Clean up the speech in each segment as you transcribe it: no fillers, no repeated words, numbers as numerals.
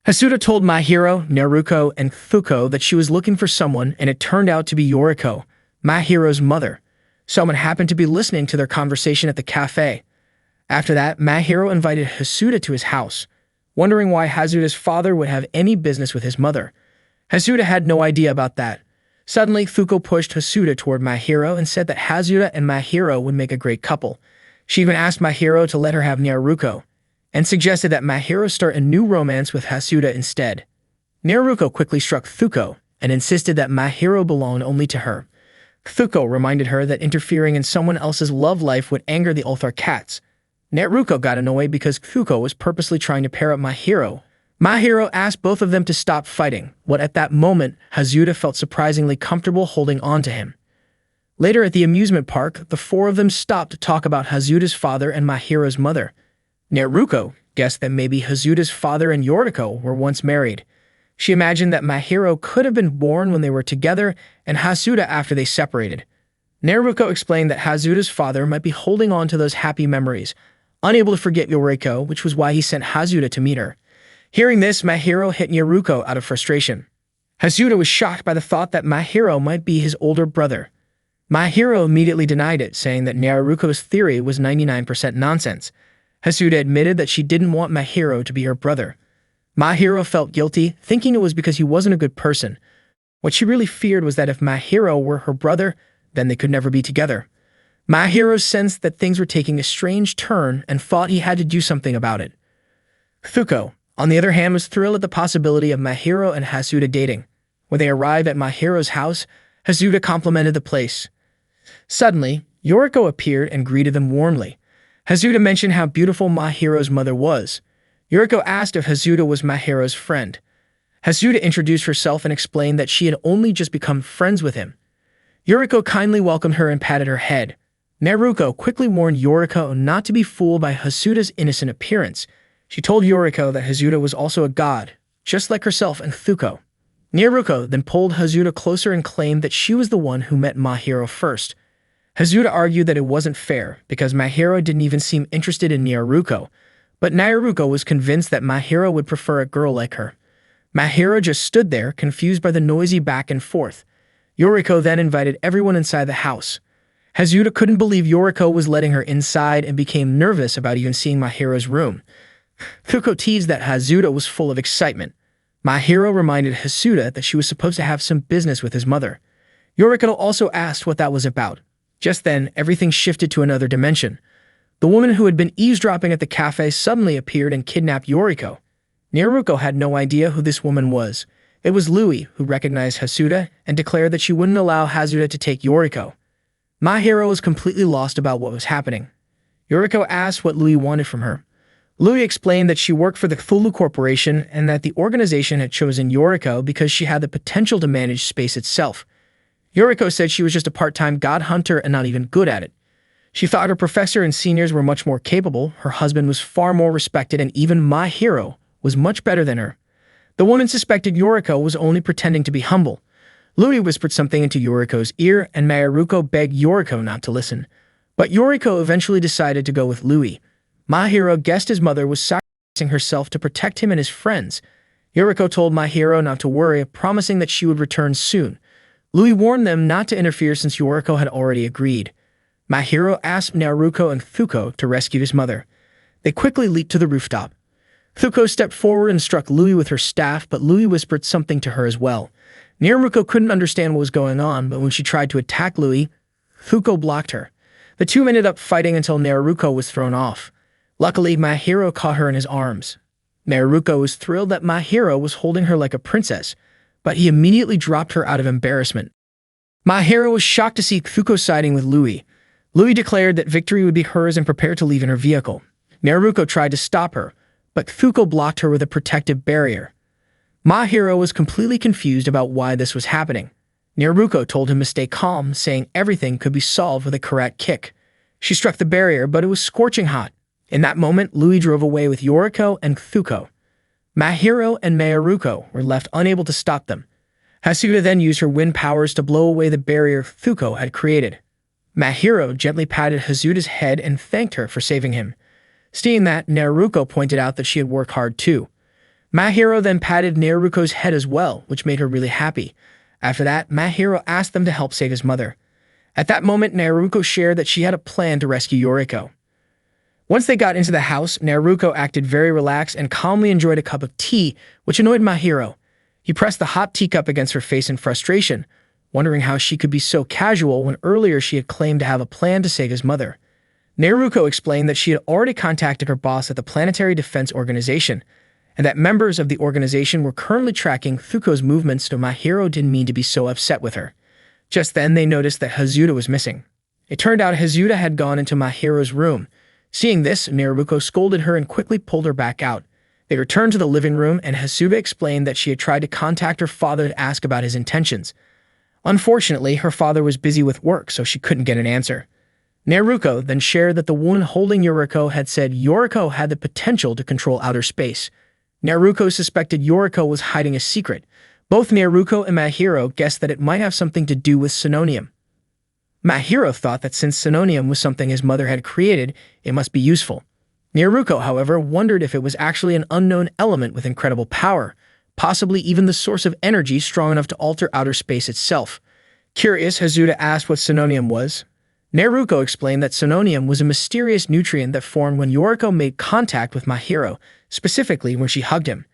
Hasuda told Mahiro, Neruko, and Thuko that she was looking for someone, and it turned out to be Yoriko, Mahiro's mother. Someone happened to be listening to their conversation at the cafe. After that, Mahiro invited Hasuda to his house, wondering why Hasuda's father would have any business with his mother. Hasuda had no idea about that. Suddenly, Thuko pushed Hasuda toward Mahiro and said that Hasuda and Mahiro would make a great couple. She even asked Mahiro to let her have Neruko, and suggested that Mahiro start a new romance with Hasuda instead. Neruko quickly struck Thuko and insisted that Mahiro belonged only to her. Thuko reminded her that interfering in someone else's love life would anger the Ulthar cats. Neruko got annoyed because Thuko was purposely trying to pair up Mahiro. Mahiro asked both of them to stop fighting, but at that moment, Hasuda felt surprisingly comfortable holding on to him. Later at the amusement park, the four of them stopped to talk about Hasuda's father and Mahiro's mother. Neruko guessed that maybe Hasuda's father and Yoriko were once married. She imagined that Mahiro could have been born when they were together and Hasuda after they separated. Neruko explained that Hasuda's father might be holding on to those happy memories, unable to forget Yoriko, which was why he sent Hasuda to meet her. Hearing this, Mahiro hit Neruko out of frustration. Hasuda was shocked by the thought that Mahiro might be his older brother. Mahiro immediately denied it, saying that Neruko's theory was 99% nonsense. Hasuda admitted that she didn't want Mahiro to be her brother. Mahiro felt guilty, thinking it was because he wasn't a good person. What she really feared was that if Mahiro were her brother, then they could never be together. Mahiro sensed that things were taking a strange turn and thought he had to do something about it. Thuko, on the other hand, was thrilled at the possibility of Mahiro and Hasuda dating. When they arrived at Mahiro's house, Hasuda complimented the place. Suddenly, Yoriko appeared and greeted them warmly. Hasuda mentioned how beautiful Mahiro's mother was. Yoriko asked if Hasuda was Mahiro's friend. Hasuda introduced herself and explained that she had only just become friends with him. Yoriko kindly welcomed her and patted her head. Neruko quickly warned Yoriko not to be fooled by Hasuda's innocent appearance. She told Yoriko that Hasuda was also a god, just like herself and Thuko. Neruko then pulled Hasuda closer and claimed that she was the one who met Mahiro first. Hasuda argued that it wasn't fair because Mahiro didn't even seem interested in Neruko, but Neruko was convinced that Mahiro would prefer a girl like her. Mahiro just stood there, confused by the noisy back and forth. Yoriko then invited everyone inside the house. Hasuda couldn't believe Yoriko was letting her inside and became nervous about even seeing Mahiro's room. Thuko teased that Hasuda was full of excitement. Mahiro reminded Hasuda that she was supposed to have some business with his mother. Yoriko also asked what that was about. Just then, everything shifted to another dimension. The woman who had been eavesdropping at the cafe suddenly appeared and kidnapped Yoriko. Neruko had no idea who this woman was. It was Louis, who recognized Hasuda and declared that she wouldn't allow Hasuda to take Yoriko. Mahiro was completely lost about what was happening. Yoriko asked what Louis wanted from her. Louis explained that she worked for the Cthulhu Corporation and that the organization had chosen Yoriko because she had the potential to manage space itself. Yoriko said she was just a part-time god hunter and not even good at it. She thought her professor and seniors were much more capable, her husband was far more respected, and even Mahiro was much better than her. The woman suspected Yoriko was only pretending to be humble. Louis whispered something into Yoriko's ear, and Mahiruko begged Yoriko not to listen. But Yoriko eventually decided to go with Louis. Mahiro guessed his mother was sacrificing herself to protect him and his friends. Yoriko told Mahiro not to worry, promising that she would return soon. Louis warned them not to interfere since Yoriko had already agreed. Mahiro asked Neruko and Thuko to rescue his mother. They quickly leaped to the rooftop. Thuko stepped forward and struck Louis with her staff, but Louis whispered something to her as well. Neruko couldn't understand what was going on, but when she tried to attack Louis, Thuko blocked her. The two ended up fighting until Neruko was thrown off. Luckily, Mahiro caught her in his arms. Neruko was thrilled that Mahiro was holding her like a princess, but he immediately dropped her out of embarrassment. Mahiro was shocked to see Thuko siding with Louis. Louis declared that victory would be hers and prepared to leave in her vehicle. Neruko tried to stop her, but Thuko blocked her with a protective barrier. Mahiro was completely confused about why this was happening. Neruko told him to stay calm, saying everything could be solved with a karate kick. She struck the barrier, but it was scorching hot. In that moment, Louis drove away with Yoriko and Thuko. Mahiro and Mahiruko were left unable to stop them. Hasuda then used her wind powers to blow away the barrier Thuko had created. Mahiro gently patted Hasuda's head and thanked her for saving him. Seeing that, Neruko pointed out that she had worked hard too. Mahiro then patted Naruko's head as well, which made her really happy. After that, Mahiro asked them to help Sega's mother. At that moment, Naruko shared that she had a plan to rescue Yoriko. Once they got into the house, Naruko acted very relaxed and calmly enjoyed a cup of tea, which annoyed Mahiro. He pressed the hot teacup against her face in frustration, wondering how she could be so casual when earlier she had claimed to have a plan to Sega's mother. Naruko explained that she had already contacted her boss at the Planetary Defense Organization, and that members of the organization were currently tracking Fuko's movements, so Mahiro didn't mean to be so upset with her. Just then, they noticed that Hazuda was missing. It turned out Hazuda had gone into Mahiro's room. Seeing this, Naruko scolded her and quickly pulled her back out. They returned to the living room, and Hazuda explained that she had tried to contact her father to ask about his intentions. Unfortunately, her father was busy with work, so she couldn't get an answer. Naruko then shared that the woman holding Yoriko had said Yoriko had the potential to control outer space. Naruko suspected Yoriko was hiding a secret. Both Naruko and Mahiro guessed that it might have something to do with Sononium. Mahiro thought that since Sononium was something his mother had created, it must be useful. Naruko, however, wondered if it was actually an unknown element with incredible power, possibly even the source of energy strong enough to alter outer space itself. Curious, Hazuda asked what Sononium was. Naruko explained that Sononium was a mysterious nutrient that formed when Yoriko made contact with Mahiro, specifically when she hugged him.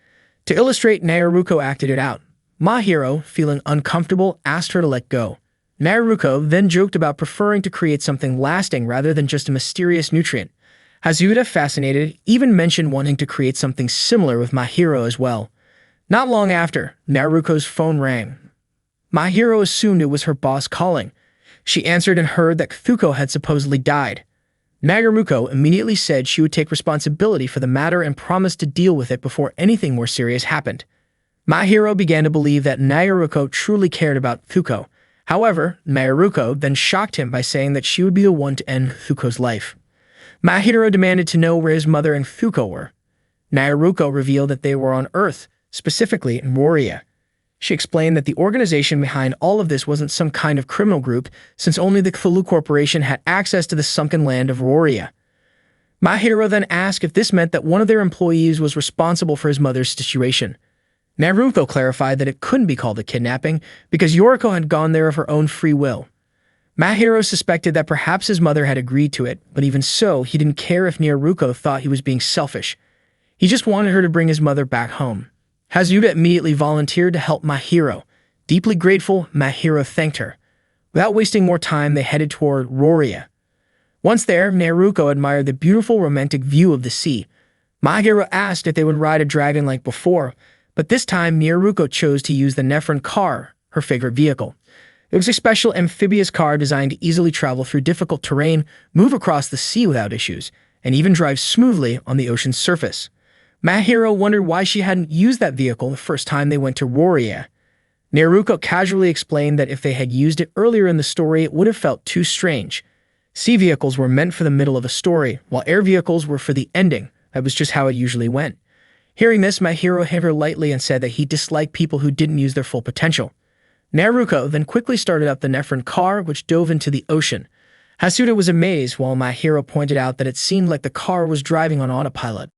To illustrate, Naruko acted it out. Mahiro, feeling uncomfortable, asked her to let go. Naruko then joked about preferring to create something lasting rather than just a mysterious nutrient. Hazuda, fascinated, even mentioned wanting to create something similar with Mahiro as well. Not long after, Naruko's phone rang. Mahiro assumed it was her boss calling. She answered and heard that Fuko had supposedly died. Naruko immediately said she would take responsibility for the matter and promised to deal with it before anything more serious happened. Mahiro began to believe that Naruko truly cared about Fuko. However, Naruko then shocked him by saying that she would be the one to end Fuko's life. Mahiro demanded to know where his mother and Fuko were. Naruko revealed that they were on Earth, specifically in Roria. She explained that the organization behind all of this wasn't some kind of criminal group, since only the Cthulhu Corporation had access to the sunken land of Roria. Mahiro then asked if this meant that one of their employees was responsible for his mother's situation. Naruko clarified that it couldn't be called a kidnapping because Yoriko had gone there of her own free will. Mahiro suspected that perhaps his mother had agreed to it, but even so, he didn't care if Naruko thought he was being selfish. He just wanted her to bring his mother back home. Hazuda immediately volunteered to help Mahiro. Deeply grateful, Mahiro thanked her. Without wasting more time, they headed toward Roria. Once there, Naruko admired the beautiful romantic view of the sea. Mahiro asked if they would ride a dragon like before, but this time Naruko chose to use the Nephron car, her favorite vehicle. It was a special amphibious car designed to easily travel through difficult terrain, move across the sea without issues, and even drive smoothly on the ocean's surface. Mahiro wondered why she hadn't used that vehicle the first time they went to Roria. Naruko casually explained that if they had used it earlier in the story, it would have felt too strange. Sea vehicles were meant for the middle of a story, while air vehicles were for the ending. That was just how it usually went. Hearing this, Mahiro hit her lightly and said that he disliked people who didn't use their full potential. Naruko then quickly started up the Nephron car, which dove into the ocean. Hazuda was amazed, while Mahiro pointed out that it seemed like the car was driving on autopilot.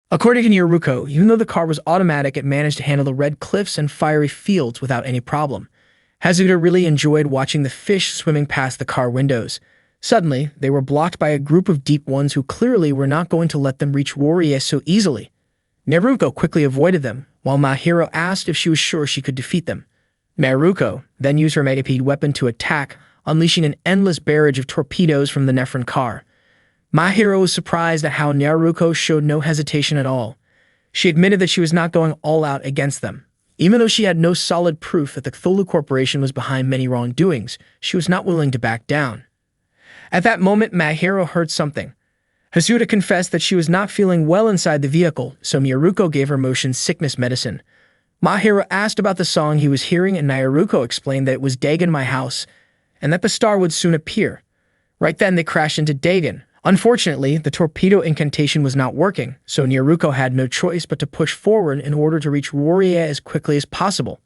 According to Naruko, even though the car was automatic, it managed to handle the red cliffs and fiery fields without any problem. Hazuda really enjoyed watching the fish swimming past the car windows. Suddenly, they were blocked by a group of deep ones who clearly were not going to let them reach Roria so easily. Naruko quickly avoided them, while Mahiro asked if she was sure she could defeat them. Naruko then used her Megapede weapon to attack, unleashing an endless barrage of torpedoes from the Nephron car. Mahiro was surprised at how Naruko showed no hesitation at all. She admitted that she was not going all out against them. Even though she had no solid proof that the Cthulhu Corporation was behind many wrongdoings, she was not willing to back down. At that moment, Mahiro heard something. Hazuda confessed that she was not feeling well inside the vehicle, so Naruko gave her motion sickness medicine. Mahiro asked about the song he was hearing, and Naruko explained that it was Dagon My House, and that the star would soon appear. Right then, they crashed into Dagon. Unfortunately, the torpedo incantation was not working, so Naruko had no choice but to push forward in order to reach Roria as quickly as possible.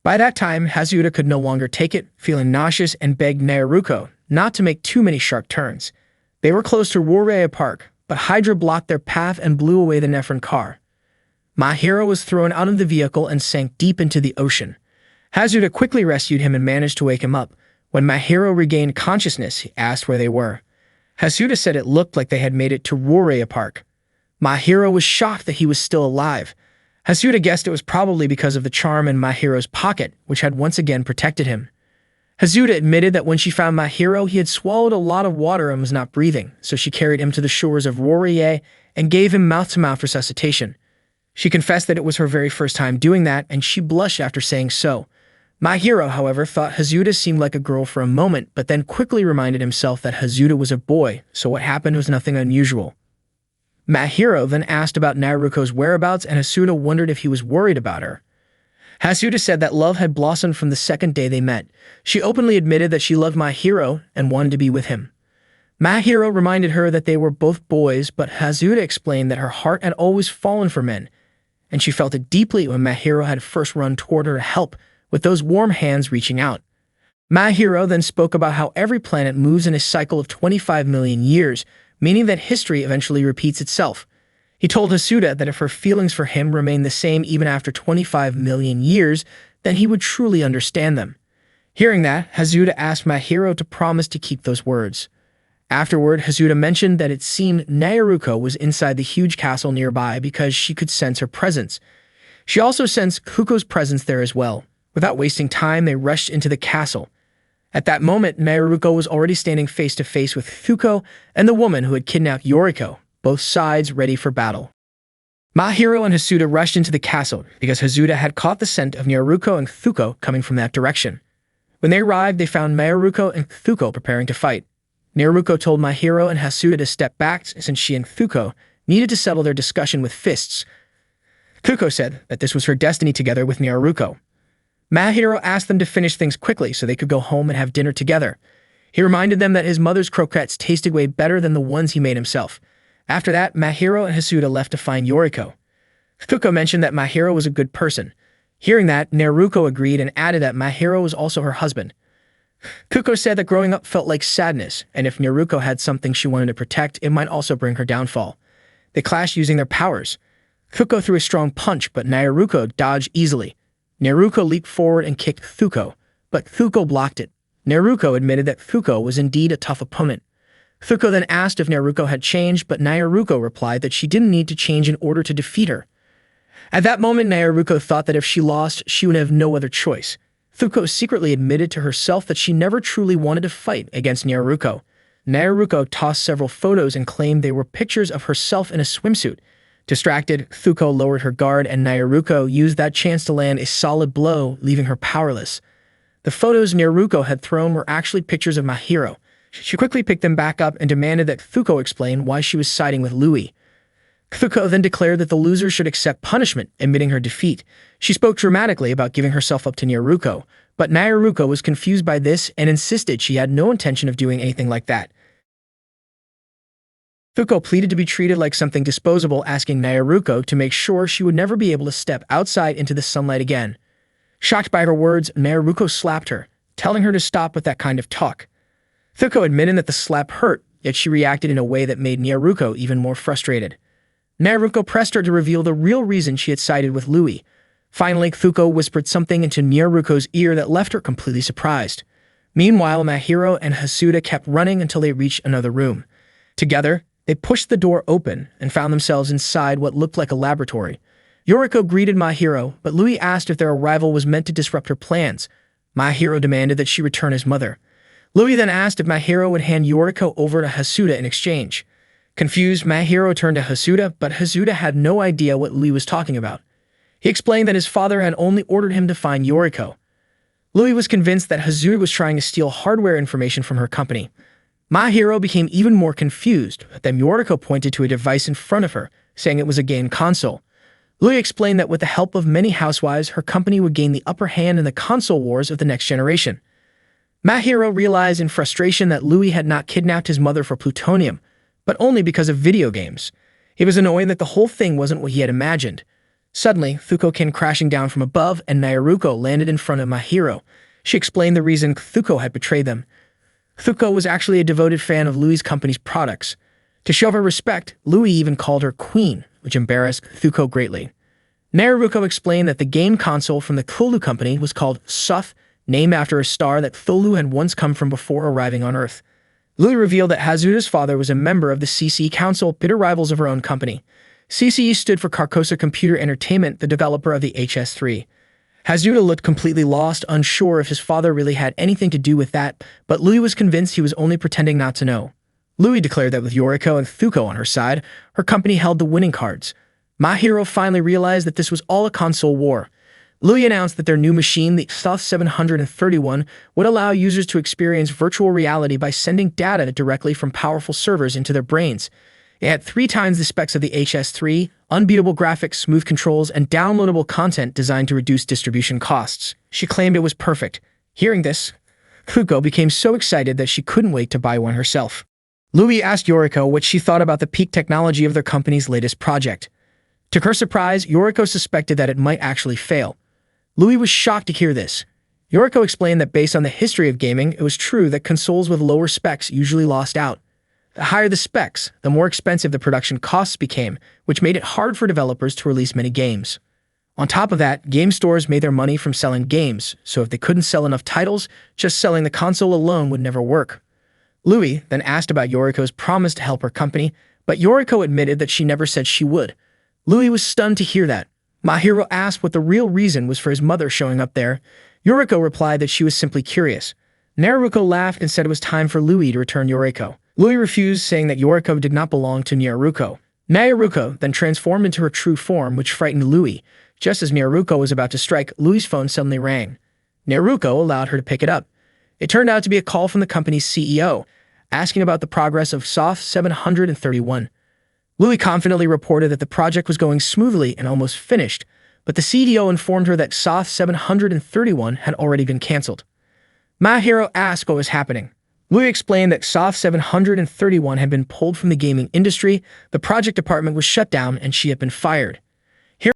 By that time, Hazuda could no longer take it, feeling nauseous, and begged Naruko not to make too many sharp turns. They were close to Roria Park, but Hydra blocked their path and blew away the Nephron car. Mahiro was thrown out of the vehicle and sank deep into the ocean. Hazuda quickly rescued him and managed to wake him up. When Mahiro regained consciousness, he asked where they were. Hazuda said it looked like they had made it to Roraya Park. Mahiro was shocked that he was still alive. Hazuda guessed it was probably because of the charm in Mahiro's pocket, which had once again protected him. Hazuda admitted that when she found Mahiro, he had swallowed a lot of water and was not breathing, so she carried him to the shores of Roraya and gave him mouth-to-mouth resuscitation. She confessed that it was her very first time doing that, and she blushed after saying so. Mahiro, however, thought Hazuda seemed like a girl for a moment, but then quickly reminded himself that Hazuda was a boy, so what happened was nothing unusual. Mahiro then asked about Naruko's whereabouts, and Hazuda wondered if he was worried about her. Hazuda said that love had blossomed from the second day they met. She openly admitted that she loved Mahiro and wanted to be with him. Mahiro reminded her that they were both boys, but Hazuda explained that her heart had always fallen for men, and she felt it deeply when Mahiro had first run toward her to help, with those warm hands reaching out. Mahiro then spoke about how every planet moves in a cycle of 25 million years, meaning that history eventually repeats itself. He told Hazuda that if her feelings for him remained the same even after 25 million years, then he would truly understand them. Hearing that, Hazuda asked Mahiro to promise to keep those words. Afterward, Hazuda mentioned that it seemed Naruko was inside the huge castle nearby because she could sense her presence. She also sensed Kuko's presence there as well. Without wasting time, they rushed into the castle. At that moment, Naruko was already standing face to face with Thuko and the woman who had kidnapped Yoriko, both sides ready for battle. Mahiro and Hazuda rushed into the castle because Hazuda had caught the scent of Naruko and Thuko coming from that direction. When they arrived, they found Naruko and Thuko preparing to fight. Naruko told Mahiro and Hazuda to step back since she and Thuko needed to settle their discussion with fists. Thuko said that this was her destiny together with Naruko. Mahiro asked them to finish things quickly so they could go home and have dinner together. He reminded them that his mother's croquettes tasted way better than the ones he made himself. After that, Mahiro and Hazuda left to find Yoriko. Thuko mentioned that Mahiro was a good person. Hearing that, Naruko agreed and added that Mahiro was also her husband. Thuko said that growing up felt like sadness, and if Naruko had something she wanted to protect, it might also bring her downfall. They clashed using their powers. Thuko threw a strong punch, but Naruko dodged easily. Naruko leaped forward and kicked Thuko, but Thuko blocked it. Naruko admitted that Thuko was indeed a tough opponent. Thuko then asked if Naruko had changed, but Naruko replied that she didn't need to change in order to defeat her. At that moment, Naruko thought that if she lost, she would have no other choice. Thuko secretly admitted to herself that she never truly wanted to fight against Naruko. Naruko tossed several photos and claimed they were pictures of herself in a swimsuit. Distracted, Thuko lowered her guard and Naruko used that chance to land a solid blow, leaving her powerless. The photos Naruko had thrown were actually pictures of Mahiro. She quickly picked them back up and demanded that Thuko explain why she was siding with Louis. Thuko then declared that the loser should accept punishment, admitting her defeat. She spoke dramatically about giving herself up to Naruko, but Naruko was confused by this and insisted she had no intention of doing anything like that. Thuko pleaded to be treated like something disposable, asking Naruko to make sure she would never be able to step outside into the sunlight again. Shocked by her words, Naruko slapped her, telling her to stop with that kind of talk. Thuko admitted that the slap hurt, yet she reacted in a way that made Naruko even more frustrated. Naruko pressed her to reveal the real reason she had sided with Louis. Finally, Thuko whispered something into Naruko's ear that left her completely surprised. Meanwhile, Mahiro and Hazuda kept running until they reached another room. Together, they pushed the door open and found themselves inside what looked like a laboratory. Yoriko greeted Mahiro, but Louis asked if their arrival was meant to disrupt her plans. Mahiro demanded that she return his mother. Louis then asked if Mahiro would hand Yoriko over to Hazuda in exchange. Confused, Mahiro turned to Hazuda, but Hazuda had no idea what Louis was talking about. He explained that his father had only ordered him to find Yoriko. Louis was convinced that Hazuda was trying to steal hardware information from her company. Mahiro became even more confused, but then Yoriko pointed to a device in front of her, saying it was a game console. Louis explained that with the help of many housewives, her company would gain the upper hand in the console wars of the next generation. Mahiro realized in frustration that Louis had not kidnapped his mother for plutonium, but only because of video games. He was annoyed that the whole thing wasn't what he had imagined. Suddenly, Thuko came crashing down from above and Naruko landed in front of Mahiro. She explained the reason Thuko had betrayed them. Thuko was actually a devoted fan of Louis' company's products. To show her respect, Louis even called her queen, which embarrassed Thuko greatly. Naruko explained that the game console from the Cthulhu company was called Soth, named after a star that Cthulhu had once come from before arriving on Earth. Louis revealed that Hazuda's father was a member of the CCE Council, bitter rivals of her own company. CCE stood for Carcosa Computer Entertainment, the developer of the HS3. Hazuda looked completely lost, unsure if his father really had anything to do with that, but Louis was convinced he was only pretending not to know. Louis declared that with Yoriko and Thuko on her side, her company held the winning cards. Mahiro finally realized that this was all a console war. Louis announced that their new machine, the Soth 731, would allow users to experience virtual reality by sending data directly from powerful servers into their brains. It had 3 times the specs of the HS3, unbeatable graphics, smooth controls, and downloadable content designed to reduce distribution costs. She claimed it was perfect. Hearing this, Thuko became so excited that she couldn't wait to buy one herself. Louis asked Yoriko what she thought about the peak technology of their company's latest project. To her surprise, Yoriko suspected that it might actually fail. Louis was shocked to hear this. Yoriko explained that based on the history of gaming, it was true that consoles with lower specs usually lost out. The higher the specs, the more expensive the production costs became, which made it hard for developers to release many games. On top of that, game stores made their money from selling games, so if they couldn't sell enough titles, just selling the console alone would never work. Louis then asked about Yoriko's promise to help her company, but Yoriko admitted that she never said she would. Louis was stunned to hear that. Mahiro asked what the real reason was for his mother showing up there. Yoriko replied that she was simply curious. Naruko laughed and said it was time for Louis to return Yoriko. Louis refused, saying that Yoriko did not belong to Naruko. Naruko then transformed into her true form, which frightened Louis. Just as Naruko was about to strike, Louis' phone suddenly rang. Naruko allowed her to pick it up. It turned out to be a call from the company's CEO, asking about the progress of Soth 731. Louis confidently reported that the project was going smoothly and almost finished, but the CDO informed her that Soth 731 had already been cancelled. Mahiro asked what was happening. Louis explained that Soth 731 had been pulled from the gaming industry, the project department was shut down, and she had been fired.